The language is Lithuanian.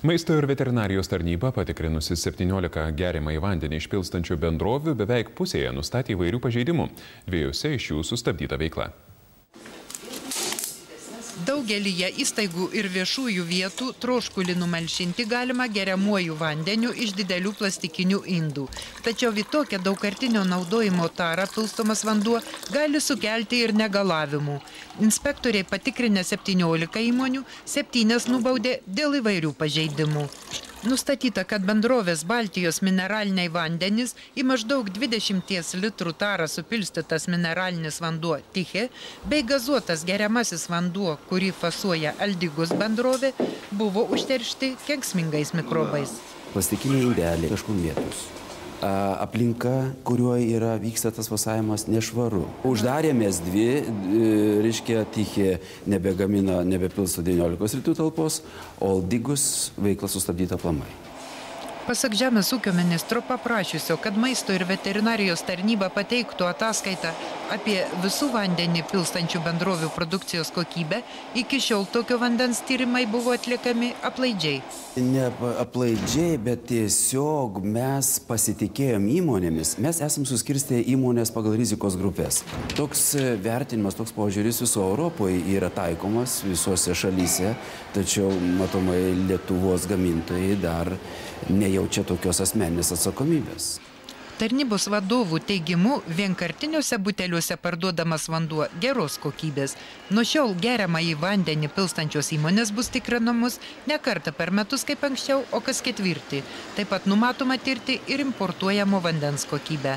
Maisto ir veterinarijos tarnyba patikrinusi 17 geriamąjį vandenį išpilstančių bendrovių beveik pusėje nustatė įvairių pažeidimų. 2 iš jų sustabdyta veikla. Daugelyje įstaigų ir viešųjų vietų troškulį numalšinti galima geriamuoju vandeniu iš didelių plastikinių indų. Tačiau į tokią daugkartinio naudojimo tarą pilstomas vanduo gali sukelti ir negalavimų. Inspektoriai patikrinę 17 įmonių, 7 nubaudė dėl įvairių pažeidimų. Nustatyta, kad bendrovės Baltijos mineraliniai vandenys į maždaug 20 litrų tarą supilstytas mineralinis vanduo Tichė bei gazuotas geriamasis vanduo, kurį fasuoja Aldigus bendrovė, buvo užteršti kenksmingais mikrobais. Plastikiniai indeliai kažkur mėtus. Aplinka, kurioje vyksta tas fasavimas, nešvaru. Uždarėmės 2, reiškia, Tichė nebepilsto 19 litrų talpos, o Aldigus veikla sustabdyta aplamai. Pasak Žemės ūkio ministro paprašiusio, kad Maisto ir veterinarijos tarnyba pateiktų ataskaitą apie visų vandenį pilstančių bendrovių produkcijos kokybę, iki šiol tokio vandens tyrimai buvo atliekami aplaidžiai. Ne aplaidžiai, bet tiesiog mes pasitikėjom įmonėmis. Mes esam suskirstę įmonės pagal rizikos grupės. Toks vertinimas, toks požiūris viso Europoje yra taikomas visose šalyse, tačiau matomai Lietuvos gamintojai dar nejaučia tokios asmeninės atsakomybės. Tarnybos vadovų teigimu, vienkartiniuose buteliuose parduodamas vanduo geros kokybės. Nuo šiol geriamąjį vandenį pilstančios įmonės bus tikrinamos ne kartą per metus kaip anksčiau, o kas ketvirtį. Taip pat numatoma tirti ir importuojamo vandens kokybę.